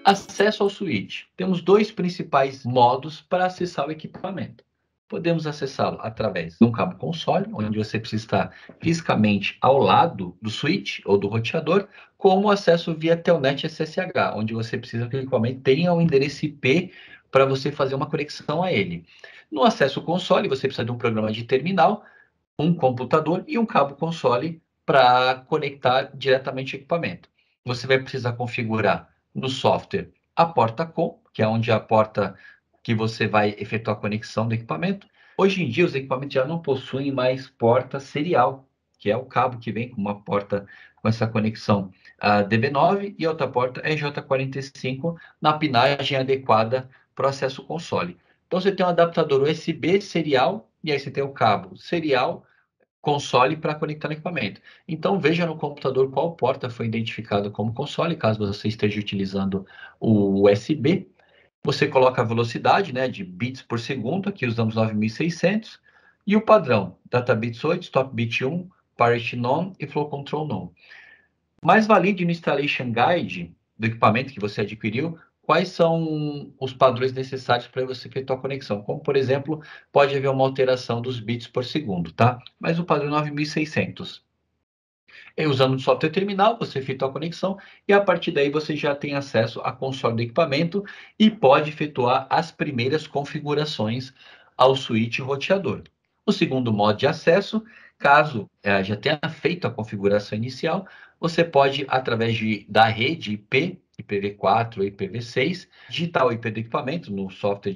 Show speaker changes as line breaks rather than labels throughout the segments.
Acesso ao switch. Temos dois principais modos para acessar o equipamento. Podemos acessá-lo através de um cabo console, onde você precisa estar fisicamente ao lado do switch ou do roteador, como acesso via Telnet SSH, onde você precisa que o equipamento tenha um endereço IP para você fazer uma conexão a ele. No acesso console, você precisa de um programa de terminal, um computador e um cabo console para conectar diretamente o equipamento. Você vai precisar configurar no software a porta COM, que é onde é a porta que você vai efetuar a conexão do equipamento. Hoje em dia, os equipamentos já não possuem mais porta serial, que é o cabo que vem com uma porta com essa conexão DB9 e outra porta EJ45 na pinagem adequada para o acesso console. Então, você tem um adaptador USB serial e aí você tem o cabo serial console para conectar no equipamento. Então, veja no computador qual porta foi identificada como console, caso você esteja utilizando o USB. Você coloca a velocidade, né, de bits por segundo, aqui usamos 9600, e o padrão, data bits 8, stop bit 1, parity none e flow control none. Mas valide no installation guide do equipamento que você adquiriu quais são os padrões necessários para você efetuar a conexão. Como, por exemplo, pode haver uma alteração dos bits por segundo, tá? Mas o padrão 9600. E usando o software terminal, você efetua a conexão e a partir daí você já tem acesso à console do equipamento e pode efetuar as primeiras configurações ao switch roteador. O segundo modo de acesso, caso já tenha feito a configuração inicial, você pode, através da rede IP, IPv4 ou IPv6, digitar o IP do equipamento no software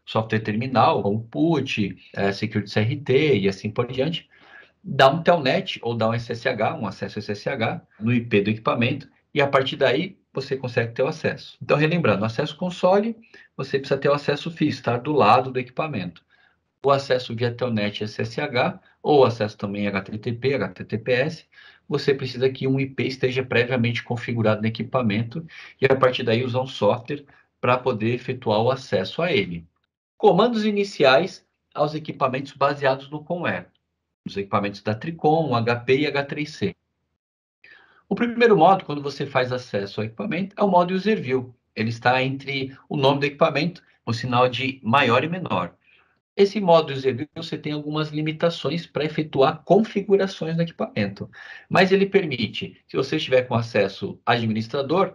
software terminal, como PUT, Security CRT e assim por diante, dá um telnet ou dá um SSH, um acesso SSH no IP do equipamento e a partir daí você consegue ter o acesso. Então, relembrando, acesso console, você precisa ter o acesso físico, estar do lado do equipamento. O acesso via telnet SSH ou acesso também HTTP, HTTPS, você precisa que um IP esteja previamente configurado no equipamento e a partir daí usar um software para poder efetuar o acesso a ele. Comandos iniciais aos equipamentos baseados no Comware, os equipamentos da Tricom, HP e H3C. O primeiro modo, quando você faz acesso ao equipamento, é o modo User View. Ele está entre o nome do equipamento, o sinal de maior e menor. Esse modo User View, você tem algumas limitações para efetuar configurações no equipamento, mas ele permite, se você estiver com acesso administrador,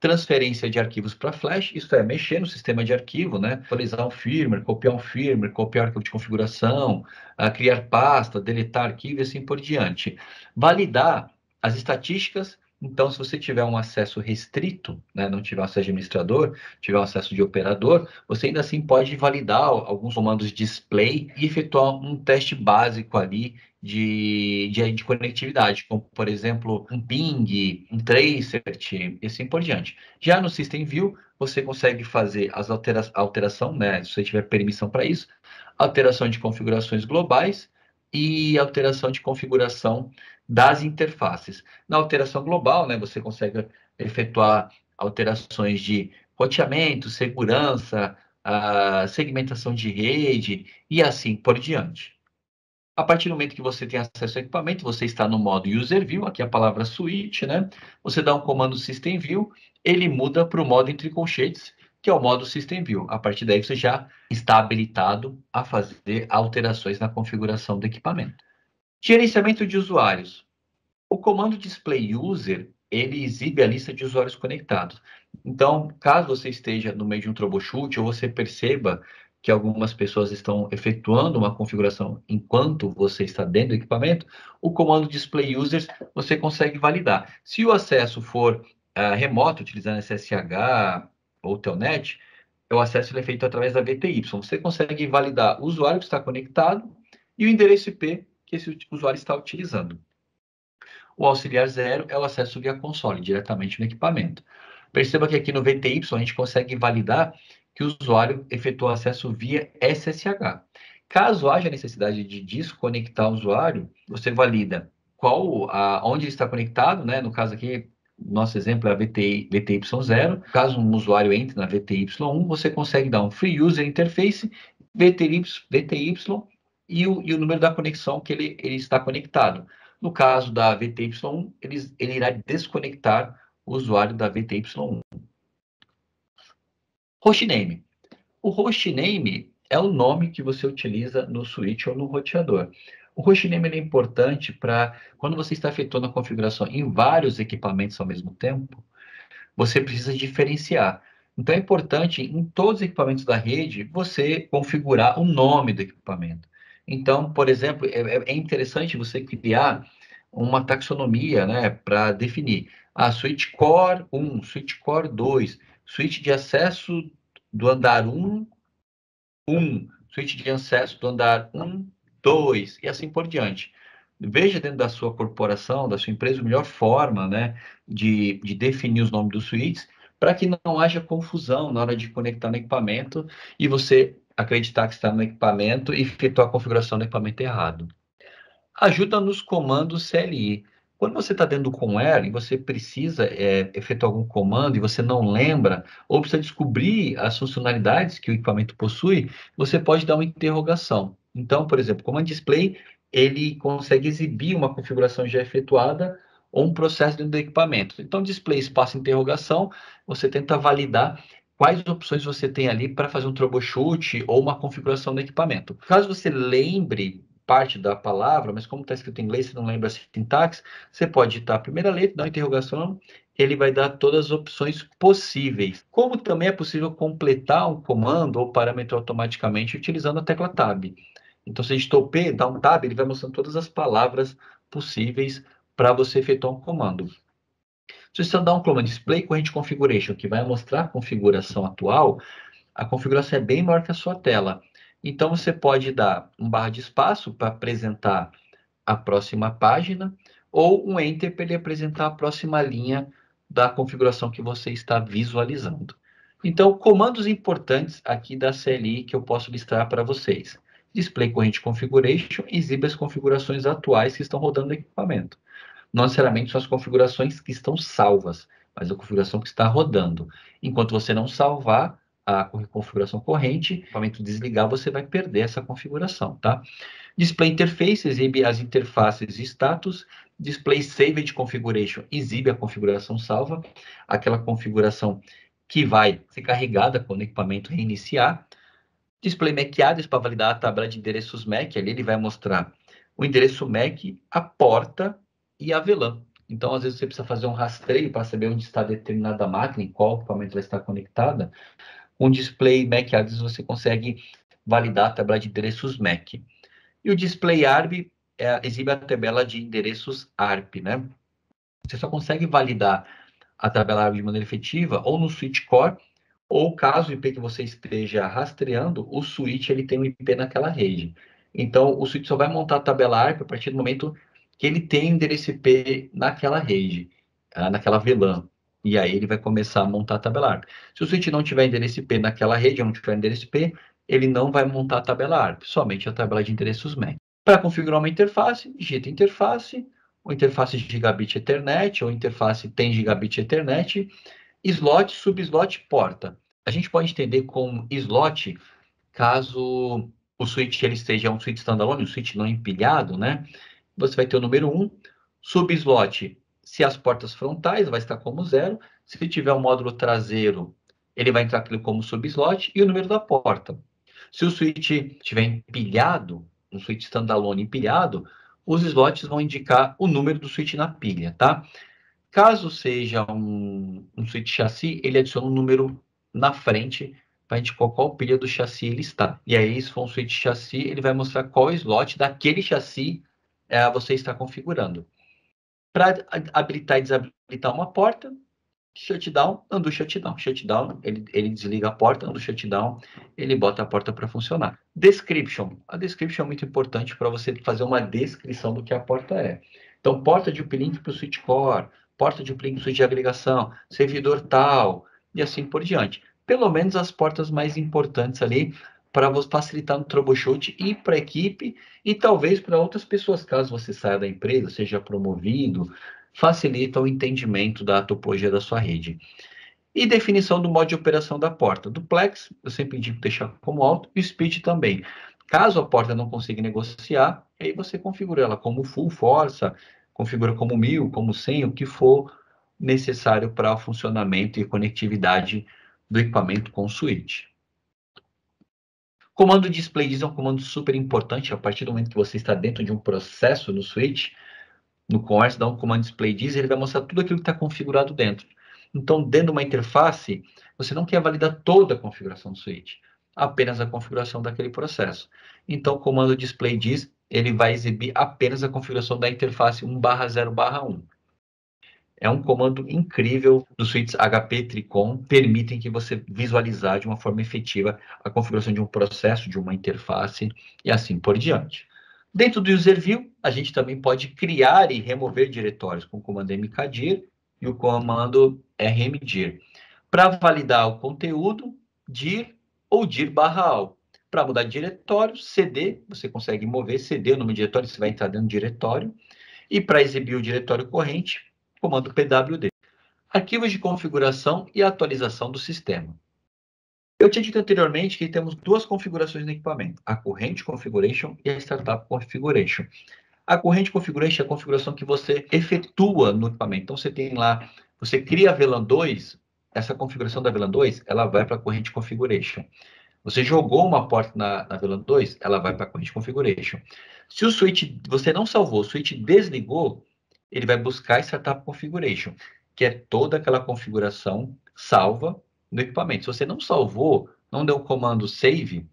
transferência de arquivos para flash, isso é, mexer no sistema de arquivo, né? Atualizar um firmware, copiar arquivo de configuração, criar pasta, deletar arquivo e assim por diante. Validar as estatísticas. Então, se você tiver um acesso restrito, né, não tiver acesso de administrador, tiver um acesso de operador, você ainda assim pode validar alguns comandos display e efetuar um teste básico ali de conectividade, como, por exemplo, um ping, um tracert e assim por diante. Já no System View, você consegue fazer as alteração, né, se você tiver permissão para isso, alteração de configurações globais e alteração de configuração das interfaces. Na alteração global, né, você consegue efetuar alterações de roteamento, segurança, segmentação de rede e assim por diante. A partir do momento que você tem acesso ao equipamento, você está no modo User View, aqui a palavra switch, né? Você dá um comando System View, ele muda para o modo entre colchetes, que é o modo System View. A partir daí você já está habilitado a fazer alterações na configuração do equipamento. Gerenciamento de usuários. O comando Display User, ele exibe a lista de usuários conectados. Então, caso você esteja no meio de um troubleshoot ou você perceba que algumas pessoas estão efetuando uma configuração enquanto você está dentro do equipamento, o comando Display Users você consegue validar. Se o acesso for remoto, utilizando SSH ou Telnet, o acesso é feito através da VTY. Você consegue validar o usuário que está conectado e o endereço IP que esse usuário está utilizando. O auxiliar 0 é o acesso via console, diretamente no equipamento. Perceba que aqui no VTY a gente consegue validar que o usuário efetuou acesso via SSH. Caso haja necessidade de desconectar o usuário, você valida onde ele está conectado, né? No caso aqui, nosso exemplo é a VTY0. Caso um usuário entre na VTY1, você consegue dar um Free User Interface, VTY e o número da conexão que ele está conectado. No caso da VTY1, ele irá desconectar o usuário da VTY1. Hostname. O hostname é o nome que você utiliza no switch ou no roteador. O hostname é importante para quando você está efetuando a configuração em vários equipamentos ao mesmo tempo, você precisa diferenciar. Então é importante em todos os equipamentos da rede você configurar o nome do equipamento. Então, por exemplo, é interessante você criar uma taxonomia, né, para definir a switch core 1, switch core 2, switch de acesso do andar 1, switch de acesso do andar 1, 2 e assim por diante. Veja dentro da sua corporação, da sua empresa, a melhor forma, né, de definir os nomes dos switches para que não haja confusão na hora de conectar no equipamento e você acreditar que está no equipamento e efetuar a configuração do equipamento errado. Ajuda nos comandos CLI. Quando você está dentro do ComAir e você precisa efetuar algum comando e você não lembra, ou precisa descobrir as funcionalidades que o equipamento possui, você pode dar uma interrogação. Então, por exemplo, o Command Display, ele consegue exibir uma configuração já efetuada ou um processo dentro do equipamento. Então, display espaço interrogação, você tenta validar quais opções você tem ali para fazer um troubleshoot ou uma configuração do equipamento. Caso você lembre parte da palavra, mas como está escrito em inglês, você não lembra a sintaxe, você pode digitar a primeira letra, dar uma interrogação, ele vai dar todas as opções possíveis. Como também é possível completar um comando ou parâmetro automaticamente utilizando a tecla Tab. Então, se digitou P, dá um Tab, ele vai mostrando todas as palavras possíveis para você efetuar um comando. Se você dar um comando Display Current Configuration, que vai mostrar a configuração atual, a configuração é bem maior que a sua tela. Então, você pode dar um barra de espaço para apresentar a próxima página ou um Enter para ele apresentar a próxima linha da configuração que você está visualizando. Então, comandos importantes aqui da CLI que eu posso listar para vocês. Display Current Configuration exibe as configurações atuais que estão rodando no equipamento. Não necessariamente são as configurações que estão salvas, mas a configuração que está rodando. Enquanto você não salvar a configuração corrente, o equipamento desligar, você vai perder essa configuração, tá? Display Interface exibe as interfaces e status. Display Saved Configuration exibe a configuração salva, aquela configuração que vai ser carregada quando o equipamento reiniciar. Display MAC Address para validar a tabela de endereços MAC. Ali ele vai mostrar o endereço MAC, a porta e a VLAN. Então, às vezes, você precisa fazer um rastreio para saber onde está determinada máquina, em qual equipamento ela está conectada. Com o display MAC Address, você consegue validar a tabela de endereços MAC. E o display ARP exibe a tabela de endereços ARP, né? Você só consegue validar a tabela ARP de maneira efetiva ou no switch core, ou caso o IP que você esteja rastreando, o switch ele tem um IP naquela rede. Então, o switch só vai montar a tabela ARP a partir do momento que ele tem endereço IP naquela rede, naquela VLAN. E aí ele vai começar a montar a tabela ARP. Se o switch não tiver endereço IP naquela rede, ou não tiver endereço IP, ele não vai montar a tabela ARP, somente a tabela de endereços MAC. Para configurar uma interface, digita interface, ou interface gigabit Ethernet, ou interface tem gigabit Ethernet, slot, subslot, porta. A gente pode entender como slot caso o switch ele esteja um switch standalone, um switch não empilhado, né? Você vai ter o número 1, subslot, se as portas frontais, vai estar como 0. Se tiver um módulo traseiro, ele vai entrar como subslot, e o número da porta. Se o switch estiver empilhado, um switch standalone empilhado, os slots vão indicar o número do switch na pilha, tá? Caso seja um switch chassi, ele adiciona um número na frente para indicar qual pilha do chassi ele está. E aí, se for um switch chassi, ele vai mostrar qual slot daquele chassi você está configurando. Para habilitar e desabilitar uma porta, shutdown, undo shutdown. Shutdown, ele desliga a porta, undo shutdown, ele bota a porta para funcionar. Description. A description é muito importante para você fazer uma descrição do que a porta é. Então, porta de uplink para o switch core, porta de uplink para o switch de agregação, servidor tal, e assim por diante. Pelo menos as portas mais importantes ali para você facilitar no troubleshoot e para a equipe e talvez para outras pessoas, caso você saia da empresa, seja promovido, facilita o entendimento da topologia da sua rede. E definição do modo de operação da porta. Duplex, eu sempre indico deixar como alto, e speed também. Caso a porta não consiga negociar, aí você configura ela como full força, configura como 1000, como 100, o que for necessário para o funcionamento e conectividade do equipamento com o switch. Comando DisplayDiz é um comando super importante. A partir do momento que você está dentro de um processo no switch, no COM, dá um comando DisplayDiz, ele vai mostrar tudo aquilo que está configurado dentro. Então, dentro de uma interface, você não quer validar toda a configuração do switch, apenas a configuração daquele processo. Então, o comando DisplayDiz, ele vai exibir apenas a configuração da interface 1/0/1. É um comando incrível dos suítes HP Tricom, permitem que você visualizar de uma forma efetiva a configuração de um processo, de uma interface e assim por diante. Dentro do user view, a gente também pode criar e remover diretórios com o comando mkdir e o comando rmdir. Para validar o conteúdo, dir ou dir/al. Para mudar de diretório, cd, você consegue mover cd, o nome do diretório, você vai entrar dentro do diretório. E para exibir o diretório corrente, comando pwd. Arquivos de configuração e atualização do sistema. Eu tinha dito anteriormente que temos duas configurações no equipamento, a Current Configuration e a Startup Configuration. A Current Configuration é a configuração que você efetua no equipamento. Então, você tem lá, você cria a VLAN 2, essa configuração da VLAN 2, ela vai para a Current Configuration. Você jogou uma porta na VLAN 2, ela vai para a Current Configuration. Se o switch, você não salvou, o switch desligou, ele vai buscar a Startup Configuration, que é toda aquela configuração salva no equipamento. Se você não salvou, não deu o comando save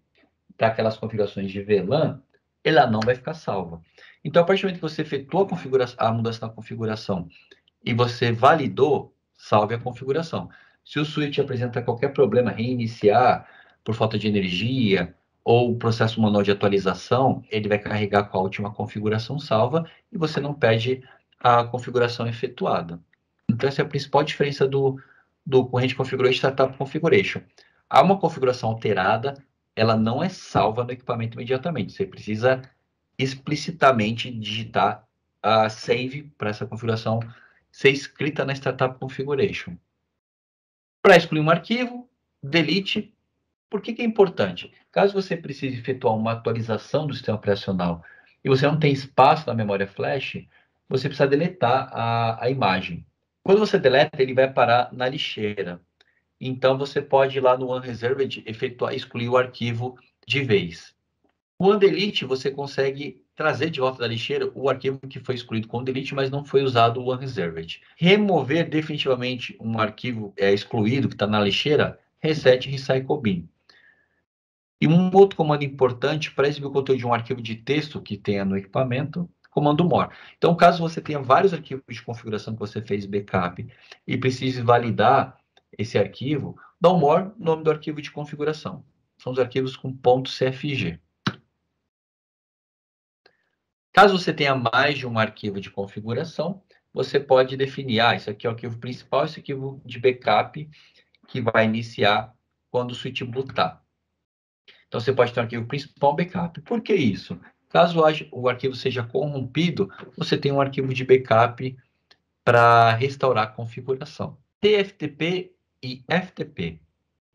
para aquelas configurações de VLAN, ela não vai ficar salva. Então, a partir do momento que você efetuou a mudança na configuração e você validou, salve a configuração. Se o switch apresenta qualquer problema, reiniciar por falta de energia ou processo manual de atualização, ele vai carregar com a última configuração salva e você não perde a configuração efetuada. Então, essa é a principal diferença do Current Configuration e Startup Configuration. Há uma configuração alterada, ela não é salva no equipamento imediatamente. Você precisa explicitamente digitar a save para essa configuração ser escrita na Startup Configuration. Para excluir um arquivo, delete. Por que é importante? Caso você precise efetuar uma atualização do sistema operacional e você não tem espaço na memória flash, você precisa deletar a imagem. Quando você deleta, ele vai parar na lixeira. Então, você pode ir lá no Unreserved excluir o arquivo de vez. O undelete, você consegue trazer de volta da lixeira o arquivo que foi excluído com o delete, mas não foi usado o unreserved. Remover definitivamente um arquivo excluído que está na lixeira, reset recycle bin. E um outro comando importante para exibir o conteúdo de um arquivo de texto que tenha no equipamento, comando more. Então, caso você tenha vários arquivos de configuração que você fez backup e precise validar esse arquivo, dá um more, nome do arquivo de configuração. São os arquivos com .cfg. Caso você tenha mais de um arquivo de configuração, você pode definir, isso aqui é o arquivo principal, esse arquivo de backup que vai iniciar quando o switch bootar. Então, você pode ter um arquivo principal backup. Por que isso? Caso o arquivo seja corrompido, você tem um arquivo de backup para restaurar a configuração. TFTP e FTP.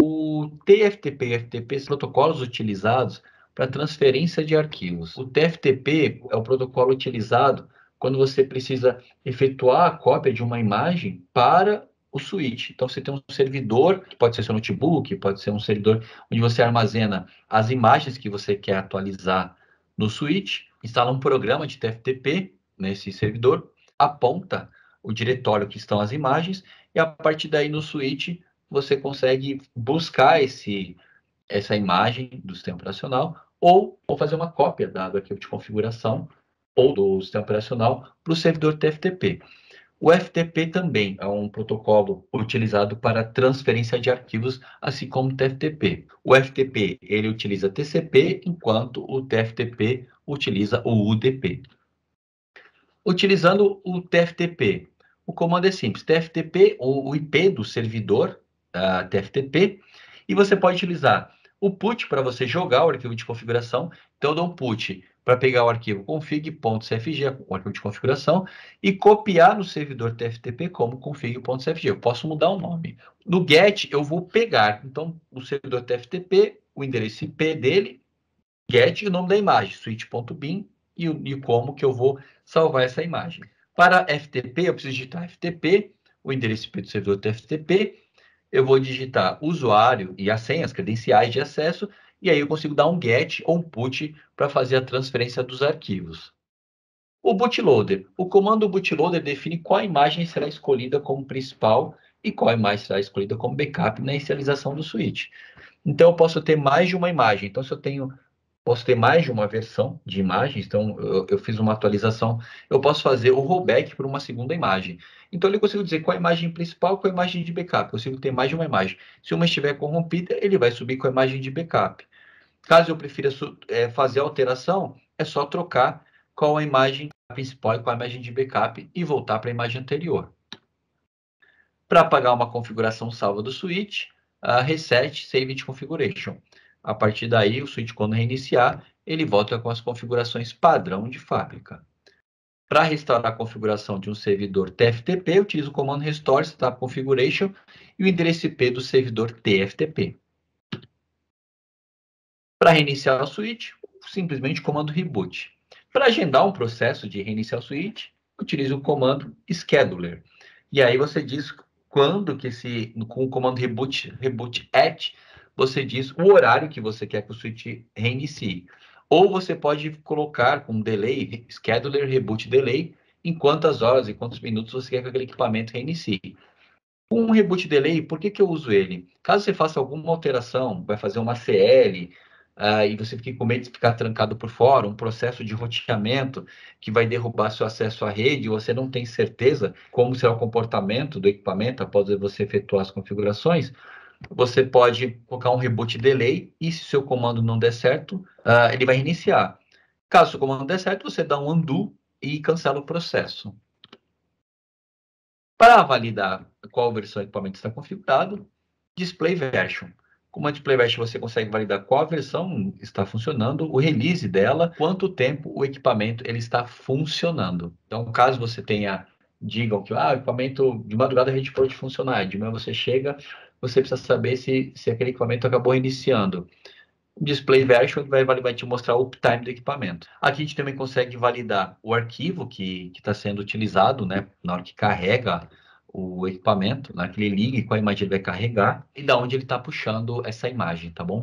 O TFTP e FTP são protocolos utilizados para transferência de arquivos. O TFTP é o protocolo utilizado quando você precisa efetuar a cópia de uma imagem para o switch. Então, você tem um servidor, que pode ser seu notebook, pode ser um servidor onde você armazena as imagens que você quer atualizar no switch, instala um programa de TFTP nesse servidor, aponta o diretório que estão as imagens, e a partir daí no switch você consegue buscar essa imagem do sistema operacional ou fazer uma cópia do arquivo de configuração ou do sistema operacional para o servidor TFTP. O FTP também é um protocolo utilizado para transferência de arquivos, assim como o TFTP. O FTP ele utiliza TCP, enquanto o TFTP utiliza o UDP. Utilizando o TFTP, o comando é simples, TFTP, o IP do servidor TFTP, e você pode utilizar o put para você jogar o arquivo de configuração. Então, eu dou um put para pegar o arquivo config.cfg, o arquivo de configuração, e copiar no servidor TFTP como config.cfg. Eu posso mudar o nome. No get, eu vou pegar, então, o servidor TFTP, o endereço IP dele, get e o nome da imagem, switch.bin, e como que eu vou salvar essa imagem. Para FTP, eu preciso digitar FTP, o endereço IP do servidor TFTP, eu vou digitar usuário e a senha, as credenciais de acesso, e aí eu consigo dar um get ou um put para fazer a transferência dos arquivos. O bootloader. O comando bootloader define qual imagem será escolhida como principal e qual imagem será escolhida como backup na inicialização do switch. Então, eu posso ter mais de uma imagem. Então, se eu posso ter mais de uma versão de imagens, então eu fiz uma atualização, eu posso fazer o rollback para uma segunda imagem. Então, eu consigo dizer qual a imagem principal, qual a imagem de backup. Eu consigo ter mais de uma imagem. Se uma estiver corrompida, ele vai subir com a imagem de backup. Caso eu prefira fazer a alteração, é só trocar qual a imagem principal e qual a imagem de backup e voltar para a imagem anterior. Para apagar uma configuração salva do switch, reset Saved Configuration. A partir daí, o switch, quando reiniciar, ele volta com as configurações padrão de fábrica. Para restaurar a configuração de um servidor TFTP, eu utilizo o comando Restore Setup Configuration e o endereço IP do servidor TFTP. Para reiniciar o switch, simplesmente o comando Reboot. Para agendar um processo de reiniciar o switch, utilize o comando Scheduler. E aí você diz quando que com o comando reboot at, você diz o horário que você quer que o switch reinicie. Ou você pode colocar com delay, Scheduler Reboot Delay, em quantas horas e quantos minutos você quer que aquele equipamento reinicie. Um reboot delay, por que eu uso ele? Caso você faça alguma alteração, vai fazer uma CL, e você fique com medo de ficar trancado por fora, um processo de roteamento que vai derrubar seu acesso à rede, e você não tem certeza como será o comportamento do equipamento após você efetuar as configurações, você pode colocar um reboot delay, e se seu comando não der certo, ele vai reiniciar. Caso o comando der certo, você dá um undo e cancela o processo. Para validar qual versão do equipamento está configurado, Display Version. Com uma Display Version você consegue validar qual versão está funcionando, o release dela, quanto tempo o equipamento ele está funcionando. Então, caso você digam que o equipamento de madrugada a gente pode funcionar, de manhã você chega, você precisa saber se aquele equipamento acabou iniciando. Display Version vai te mostrar o uptime do equipamento. Aqui a gente também consegue validar o arquivo que está sendo utilizado, né, na hora que carrega o equipamento, na hora que ele liga e qual imagem ele vai carregar, e da onde ele está puxando essa imagem, tá bom?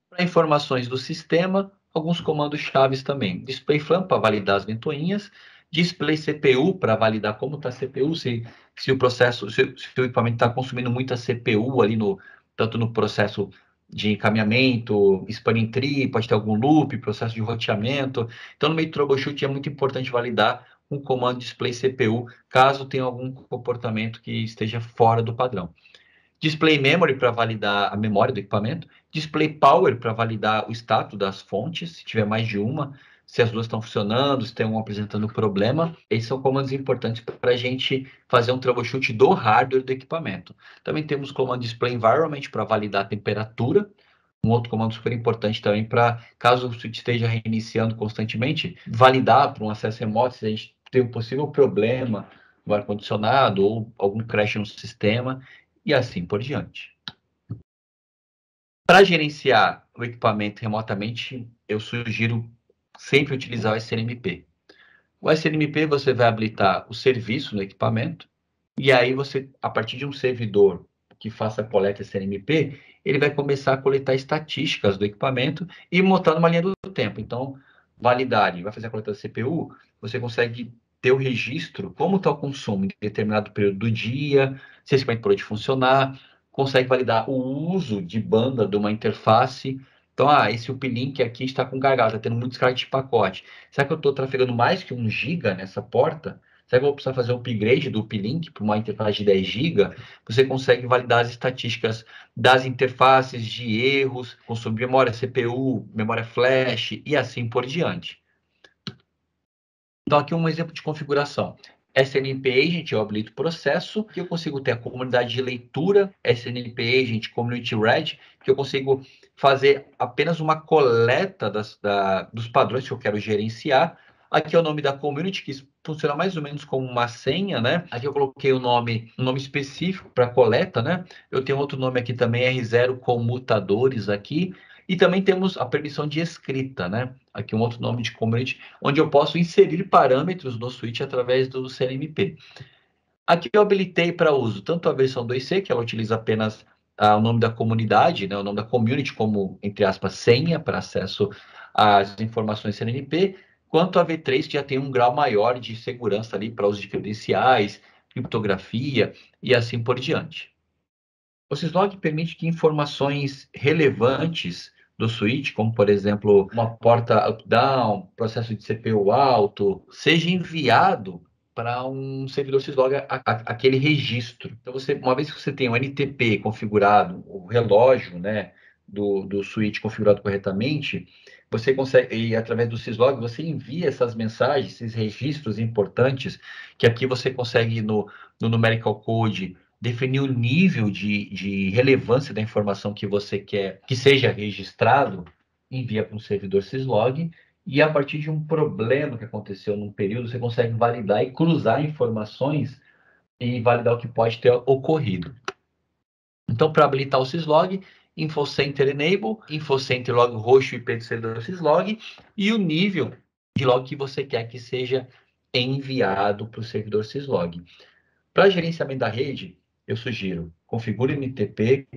Para informações do sistema, alguns comandos chaves também. Display Flam para validar as ventoinhas, Display CPU para validar como está a CPU, se o equipamento está consumindo muita CPU ali tanto no processo de encaminhamento, spanning tree, pode ter algum loop, processo de roteamento. Então, no meio do troubleshoot é muito importante validar um comando display CPU, caso tenha algum comportamento que esteja fora do padrão. Display Memory para validar a memória do equipamento, Display Power para validar o status das fontes, se tiver mais de uma, se as duas estão funcionando, se tem um apresentando problema. Esses são comandos importantes para a gente fazer um troubleshoot do hardware do equipamento. Também temos o comando Display Environment para validar a temperatura, um outro comando super importante também para, caso o switch esteja reiniciando constantemente, validar para um acesso remoto se a gente tem um possível problema no ar-condicionado ou algum crash no sistema e assim por diante. Para gerenciar o equipamento remotamente, eu sugiro sempre utilizar o SNMP. O SNMP você vai habilitar o serviço no equipamento e aí você, a partir de um servidor que faça a coleta SNMP, ele vai começar a coletar estatísticas do equipamento e montar numa linha do tempo. Então, validade, vai fazer a coleta da CPU, você consegue ter o registro, como está o consumo em determinado período do dia, se esse equipamento parou de funcionar, consegue validar o uso de banda de uma interface. Então, esse uplink aqui está com gargalo, está tendo muito descarga de pacote. Será que eu estou trafegando mais que 1 GB nessa porta? Será que eu vou precisar fazer um upgrade do uplink para uma interface de 10 GB? Você consegue validar as estatísticas das interfaces, de erros, consumo de memória CPU, memória flash e assim por diante. Então, aqui um exemplo de configuração. SNMP Agent, eu habilito o processo, que eu consigo ter a comunidade de leitura, SNMP Agent Community Read, que eu consigo fazer apenas uma coleta dos padrões que eu quero gerenciar. Aqui é o nome da community, que funciona mais ou menos como uma senha, né? Aqui eu coloquei um nome específico para coleta, né? Eu tenho outro nome aqui também, R0 comutadores aqui. E também temos a permissão de escrita, né? Aqui um outro nome de community, onde eu posso inserir parâmetros no switch através do CNMP. Aqui eu habilitei para uso tanto a versão 2C, que ela utiliza apenas o nome da comunidade, né, o nome da community como, entre aspas, senha para acesso às informações CNMP, quanto a V3, que já tem um grau maior de segurança ali para uso de credenciais, criptografia e assim por diante. O syslog permite que informações relevantes do switch, como por exemplo uma porta up-down, processo de CPU alto, seja enviado para um servidor syslog aquele registro. Então, uma vez que você tem o NTP configurado, o relógio, né, do switch configurado corretamente, você consegue, e através do syslog, você envia essas mensagens, esses registros importantes, que aqui você consegue no numerical code definir o nível de relevância da informação que você quer que seja registrado, envia para um servidor syslog, e a partir de um problema que aconteceu num período, você consegue validar e cruzar informações e validar o que pode ter ocorrido. Então, para habilitar o syslog, InfoCenter Enable, InfoCenter Log roxo IP do servidor syslog e o nível de log que você quer que seja enviado para o servidor syslog. Para gerenciamento da rede, eu sugiro configure NTP,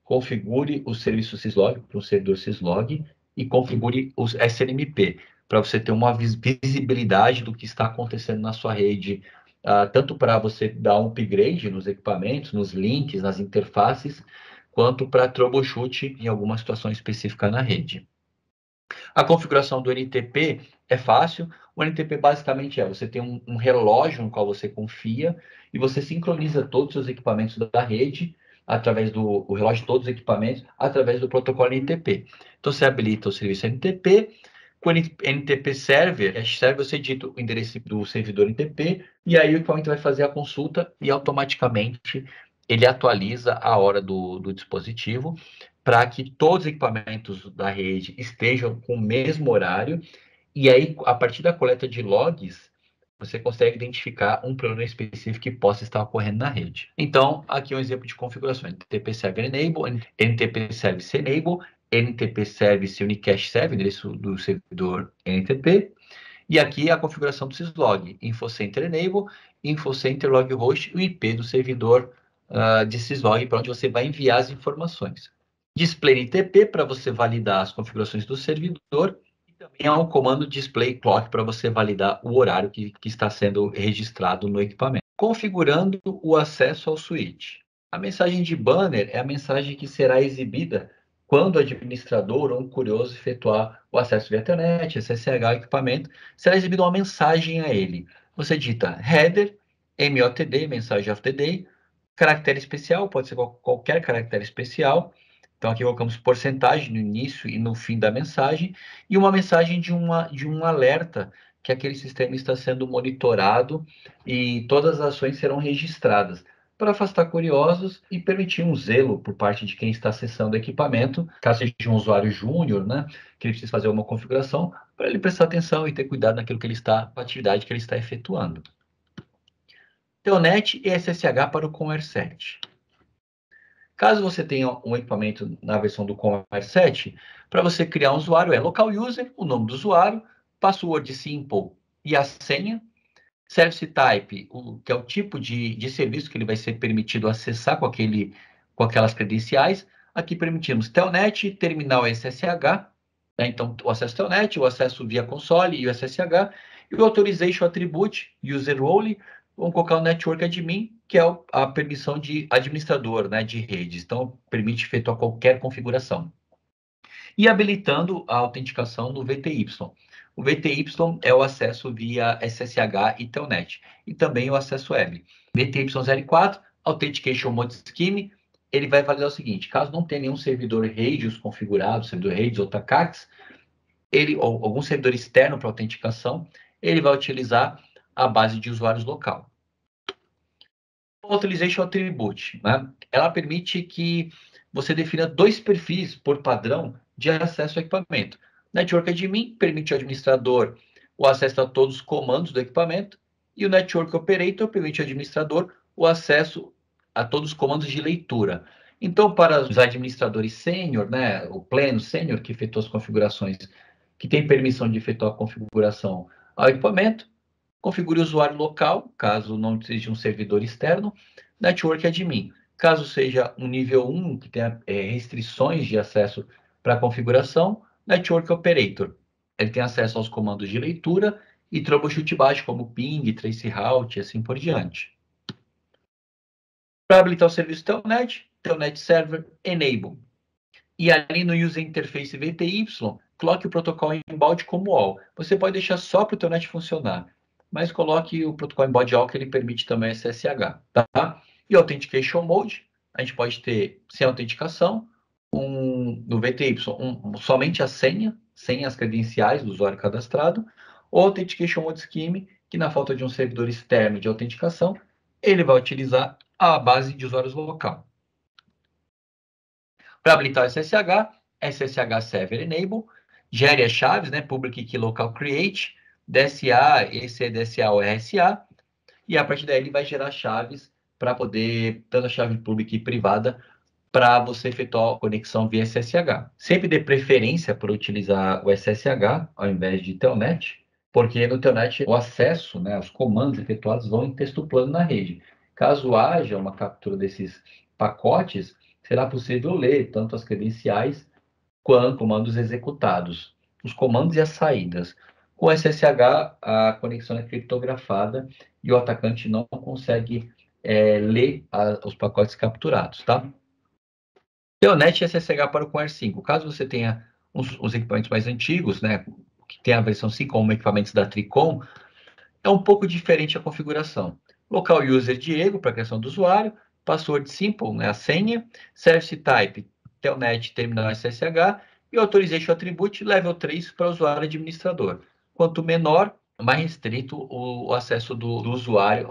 configure o serviço syslog para o servidor syslog e configure os SNMP para você ter uma visibilidade do que está acontecendo na sua rede, tanto para você dar um upgrade nos equipamentos, nos links, nas interfaces, quanto para troubleshoot em alguma situação específica na rede. A configuração do NTP é fácil. O NTP basicamente você tem um relógio no qual você confia e você sincroniza todos os seus equipamentos da rede através do relógio de todos os equipamentos através do protocolo NTP. Então você habilita o serviço NTP. Com o NTP Server, você digita o endereço do servidor NTP e aí o equipamento vai fazer a consulta e automaticamente ele atualiza a hora do dispositivo para que todos os equipamentos da rede estejam com o mesmo horário, e aí, a partir da coleta de logs, você consegue identificar um problema específico que possa estar ocorrendo na rede. Então, aqui é um exemplo de configuração: NTP Server Enable, NTP Service Enable, NTP Service Unicache Server, endereço do servidor NTP, e aqui a configuração do syslog: InfoCenter Enable, InfoCenter Log Host e o IP do servidor de syslog para onde você vai enviar as informações. Display NTP para você validar as configurações do servidor e também há um comando display clock para você validar o horário que está sendo registrado no equipamento. Configurando o acesso ao switch. A mensagem de banner é a mensagem que será exibida quando o administrador ou um curioso efetuar o acesso via internet, SSH ao equipamento, será exibida uma mensagem a ele. Você digita header, MOTD, mensagem of the day, caractere especial, pode ser qualquer caractere especial. Então, aqui colocamos porcentagem no início e no fim da mensagem, e uma mensagem de um alerta que aquele sistema está sendo monitorado e todas as ações serão registradas para afastar curiosos e permitir um zelo por parte de quem está acessando o equipamento, caso seja um usuário júnior, né, que ele precise fazer uma configuração, para ele prestar atenção e ter cuidado naquilo que ele está, com a atividade que ele está efetuando. Telnet e SSH para o ConR7. Caso você tenha um equipamento na versão do ConR7, para você criar um usuário é local user, o nome do usuário, password simple e a senha, service type, que é o tipo de serviço que ele vai ser permitido acessar com aquelas credenciais. Aqui permitimos Telnet, terminal SSH, né? Então o acesso Telnet, o acesso via console e o SSH, e o Authorization Attribute, User Role, vamos colocar o Network Admin, que é a permissão de administrador, né, de redes. Então permite efetuar qualquer configuração. E habilitando a autenticação no VTY. O VTY é o acesso via SSH e Telnet, e também o acesso web. VTY04, Authentication Mode Scheme, ele vai validar o seguinte: caso não tenha nenhum servidor Radius configurado, servidor Radius ou TACACS, ou algum servidor externo para autenticação, ele vai utilizar a base de usuários local. Authorization Attribute, né? Ela permite que você defina dois perfis por padrão de acesso ao equipamento. Network Admin permite ao administrador o acesso a todos os comandos do equipamento e o Network Operator permite ao administrador o acesso a todos os comandos de leitura. Então, para os administradores sênior, né, o pleno sênior que efetua as configurações, que tem permissão de efetuar a configuração ao equipamento, Configure o usuário local, caso não seja um servidor externo. Network Admin, caso seja um nível 1, que tenha restrições de acesso para configuração. Network Operator, ele tem acesso aos comandos de leitura e troubleshoot básico, como ping, traceroute e assim por diante. Para habilitar o serviço Telnet, Telnet Server Enable. E ali no User Interface VTY, coloque o protocolo inbound como all. Você pode deixar só para o Telnet funcionar, mas coloque o protocolo inbound all, que ele permite também SSH, tá? E Authentication Mode, a gente pode ter sem autenticação, no VTY, somente a senha, sem as credenciais do usuário cadastrado, ou Authentication Mode Scheme, que na falta de um servidor externo de autenticação, ele vai utilizar a base de usuários local. Para habilitar o SSH Server Enable, gere as chaves, né, Public Key Local Create, DSA, EC, DSA ou RSA, e a partir daí ele vai gerar chaves para poder, tanto a chave pública e privada, para você efetuar a conexão via SSH. Sempre dê preferência por utilizar o SSH ao invés de Telnet, porque no Telnet o acesso, né, os comandos efetuados vão em texto plano na rede. Caso haja uma captura desses pacotes, será possível ler tanto as credenciais quanto comandos executados, os comandos e as saídas. Com SSH, a conexão é criptografada e o atacante não consegue ler os pacotes capturados, tá? Telnet e SSH para o com R5. Caso você tenha uns equipamentos mais antigos, né, que tem a versão 5 como equipamentos da Tricom, é um pouco diferente a configuração. Local user Diego para a criação do usuário, password simple, né, a senha, service type, Telnet terminal SSH e authorization attribute level 3 para o usuário administrador. Quanto menor, mais restrito o acesso do usuário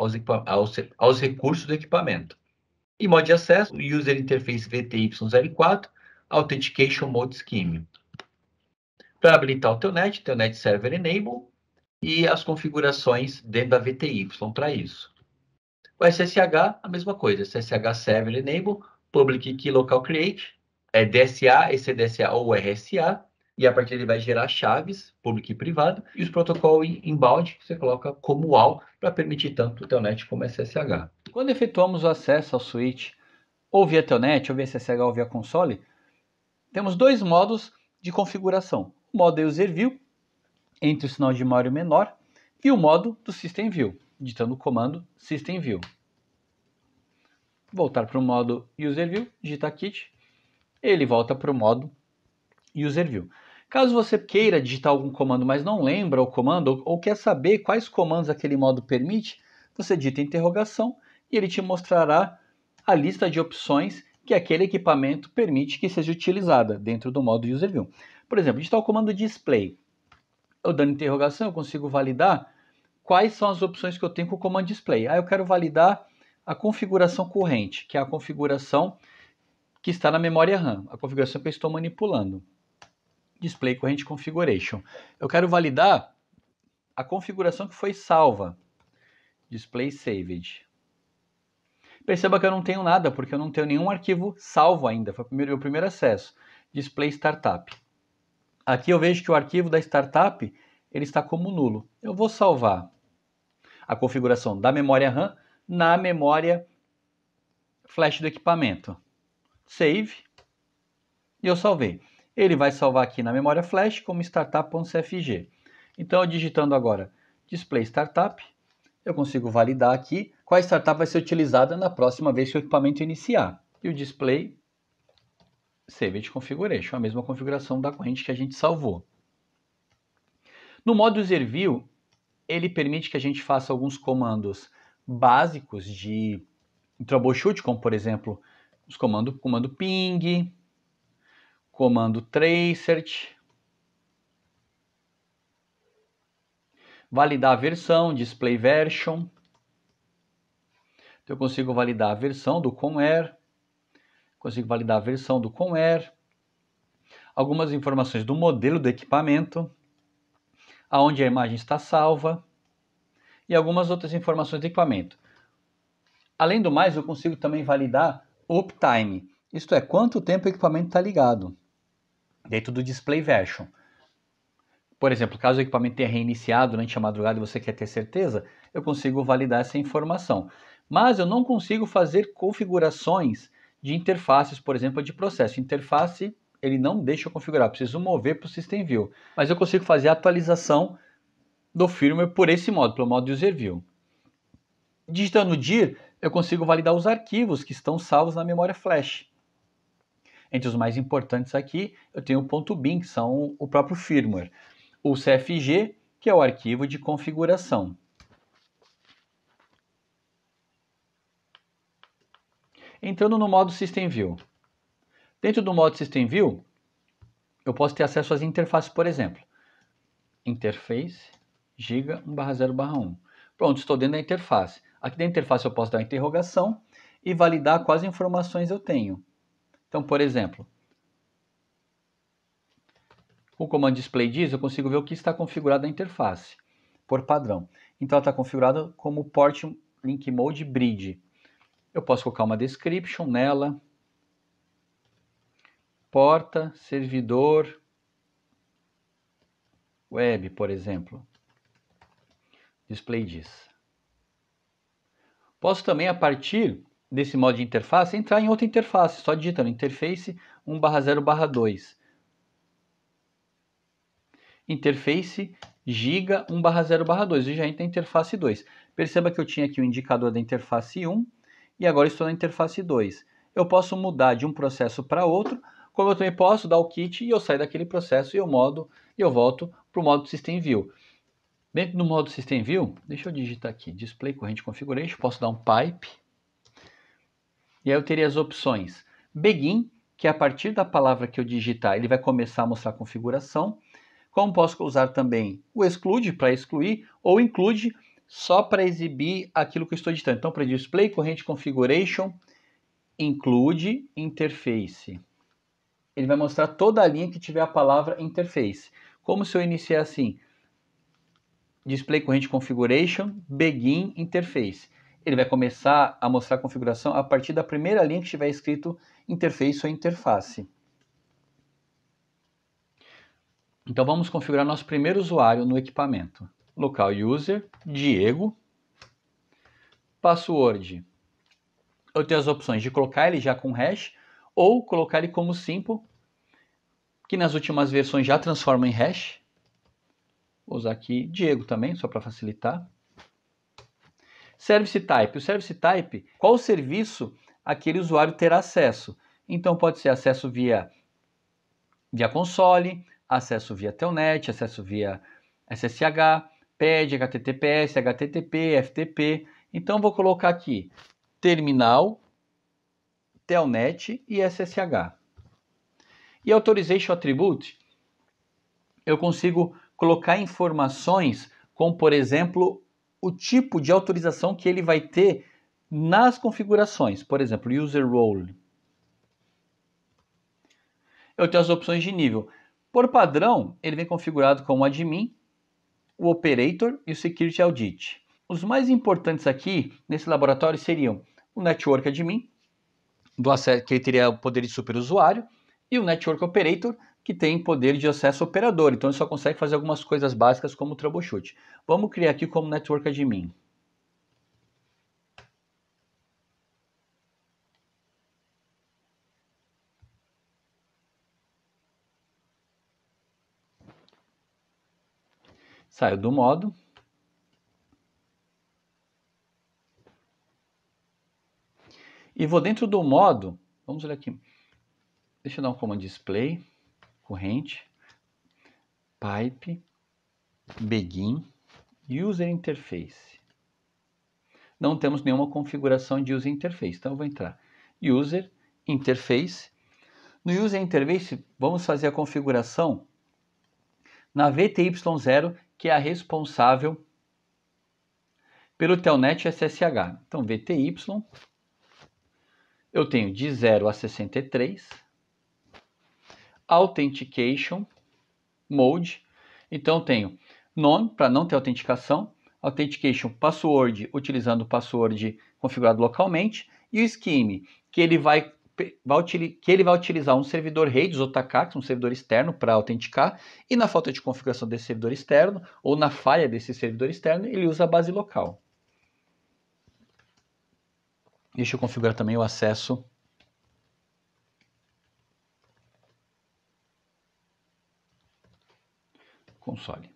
aos recursos do equipamento. E modo de acesso, User Interface VTY04, Authentication Mode Scheme. Para habilitar o Telnet, Telnet Server Enable e as configurações dentro da VTY para isso. O SSH, a mesma coisa, SSH Server Enable, Public Key Local Create, DSA, ECDSA ou RSA, e a partir ele vai gerar chaves, público e privado, e os protocolos inbound que você coloca como all para permitir tanto o Telnet como o SSH.
Quando efetuamos o acesso ao switch, ou via Telnet, ou via SSH, ou via console, temos dois modos de configuração. O modo User View, entre o sinal de maior e menor, e o modo do System View, digitando o comando System View. Voltar para o modo User View, digitar Kit, ele volta para o modo User View. Caso você queira digitar algum comando, mas não lembra o comando, ou quer saber quais comandos aquele modo permite, você digita interrogação e ele te mostrará a lista de opções que aquele equipamento permite que seja utilizada dentro do modo User View. Por exemplo, digitar o comando Display. Eu dando interrogação, eu consigo validar quais são as opções que eu tenho com o comando Display. Eu quero validar a configuração corrente, que é a configuração que está na memória RAM, a configuração que eu estou manipulando. Display Corrente Configuration. Eu quero validar a configuração que foi salva. Display Saved. Perceba que eu não tenho nada, porque eu não tenho nenhum arquivo salvo ainda. Foi o meu primeiro acesso. Display Startup. Aqui eu vejo que o arquivo da startup ele está como nulo. Eu vou salvar a configuração da memória RAM na memória flash do equipamento. Save. E eu salvei. Ele vai salvar aqui na memória flash como startup.cfg. Então, digitando agora Display Startup, eu consigo validar aqui qual startup vai ser utilizada na próxima vez que o equipamento iniciar. E o Display Saved Configuration, a mesma configuração da corrente que a gente salvou. No modo User View, ele permite que a gente faça alguns comandos básicos de troubleshoot, como por exemplo, os comando ping, comando tracert, validar a versão, display version. Então eu consigo validar a versão do ComAir, consigo validar a versão do ComAir, algumas informações do modelo do equipamento, aonde a imagem está salva e algumas outras informações do equipamento. Além do mais, eu consigo também validar uptime, isto é, quanto tempo o equipamento está ligado, dentro do display version. Por exemplo, caso o equipamento tenha reiniciado durante a madrugada e você quer ter certeza, eu consigo validar essa informação. Mas eu não consigo fazer configurações de interfaces, por exemplo, de processo. Interface, ele não deixa eu configurar, eu preciso mover para o System View. Mas eu consigo fazer a atualização do firmware por esse modo, pelo modo User View. Digitando dir, eu consigo validar os arquivos que estão salvos na memória flash. Entre os mais importantes aqui, eu tenho o .bin, que são o próprio firmware. O CFG, que é o arquivo de configuração. Entrando no modo System View. Dentro do modo System View, eu posso ter acesso às interfaces, por exemplo. Interface, giga 1/0/1. Pronto, estou dentro da interface. Aqui da interface eu posso dar uma interrogação e validar quais informações eu tenho. Então, por exemplo, com o comando display diz, eu consigo ver o que está configurado na interface, por padrão. Então, ela está configurada como Port Link Mode Bridge. Eu posso colocar uma description nela, porta, servidor, web, por exemplo. Display diz. Posso também, a partir desse modo de interface, entrar em outra interface, só digitando interface 1/0/2. Interface giga 1/0/2, e já entra na interface 2. Perceba que eu tinha aqui o indicador da interface 1 e agora estou na interface 2. Eu posso mudar de um processo para outro, como eu também posso dar o quit e eu saio daquele processo e eu volto para o modo System View. Dentro do modo System View, deixa eu digitar aqui, Display Current Configuration, posso dar um pipe. E aí eu teria as opções Begin, que é a partir da palavra que eu digitar, ele vai começar a mostrar a configuração. Como posso usar também o Exclude para excluir, ou Include só para exibir aquilo que eu estou digitando. Então, para Display Current Configuration, Include Interface. Ele vai mostrar toda a linha que tiver a palavra Interface. Como se eu iniciar assim, Display Current Configuration, Begin Interface. Ele vai começar a mostrar a configuração a partir da primeira linha que estiver escrito Interface ou Interface. Então vamos configurar nosso primeiro usuário no equipamento. Local user, Diego. Password. Eu tenho as opções de colocar ele já com hash ou colocar ele como simple, que nas últimas versões já transforma em hash. Vou usar aqui Diego também, só para facilitar. Service Type. O Service Type, qual serviço aquele usuário terá acesso? Então pode ser acesso via console, acesso via Telnet, acesso via SSH, PED, HTTPS, HTTP, FTP. Então vou colocar aqui terminal, Telnet e SSH. E Authorization Attribute, eu consigo colocar informações como, por exemplo, o tipo de autorização que ele vai ter nas configurações. Por exemplo, User Role. Eu tenho as opções de nível. Por padrão, ele vem configurado como admin, o operator e o security audit. Os mais importantes aqui nesse laboratório seriam o network admin, que ele teria o poder de superusuário, e o network operator, que tem poder de acesso operador. Então ele só consegue fazer algumas coisas básicas como troubleshoot. Vamos criar aqui como network admin. Saio do modo. E vou dentro do modo, vamos olhar aqui. Deixa eu dar um comando display, corrente, pipe, begin, user interface. Não temos nenhuma configuração de user interface, então eu vou entrar user interface. No user interface, vamos fazer a configuração na VTY0, que é a responsável pelo Telnet SSH. Então, VTY, eu tenho de 0 a 63, Authentication Mode, então eu tenho None, para não ter autenticação, Authentication Password, utilizando o password configurado localmente, e o Scheme, que ele vai que ele vai utilizar um servidor rede, ou TACAX, um servidor externo para autenticar, e na falta de configuração desse servidor externo, ou na falha desse servidor externo, ele usa a base local. Deixa eu configurar também o acesso console.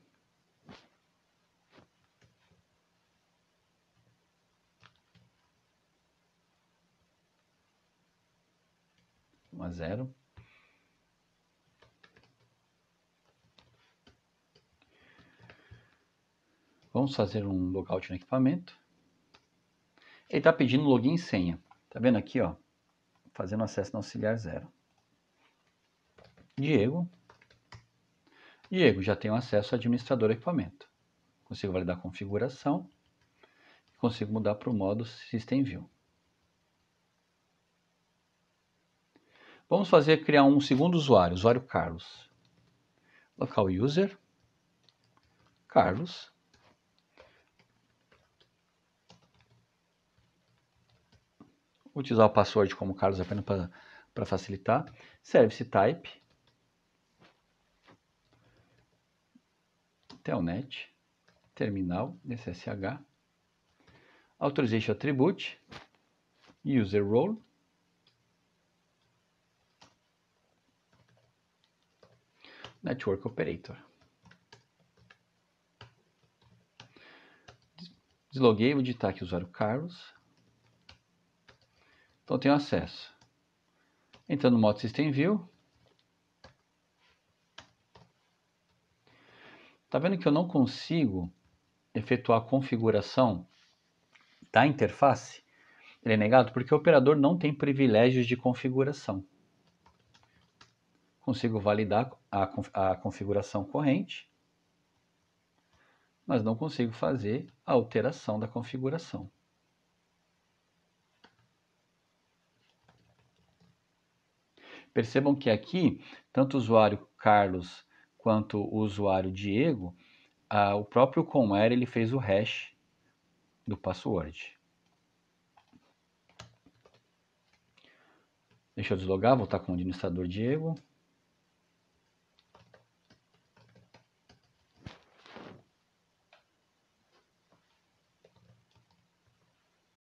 A 0. Vamos fazer um logout no equipamento. Ele está pedindo login e senha. Tá vendo aqui, ó? Fazendo acesso no auxiliar 0. Diego já tem acesso ao administrador equipamento. Consigo validar a configuração. Consigo mudar para o modo System View. Vamos criar um segundo usuário Carlos. Local user, Carlos. Vou utilizar o password como Carlos apenas para facilitar. Service type. Telnet. Terminal. SSH. Authorization attribute. User role. Network operator. Desloguei, vou digitar aqui o usuário Carlos. Então, tenho acesso. Entrando no modo System View. Tá vendo que eu não consigo efetuar a configuração da interface? Ele é negado porque o operador não tem privilégios de configuração. Consigo validar a configuração corrente, mas não consigo fazer a alteração da configuração. Percebam que aqui, tanto o usuário Carlos quanto o usuário Diego, o próprio Comair ele fez o hash do password. Deixa eu deslogar, voltar com o administrador Diego.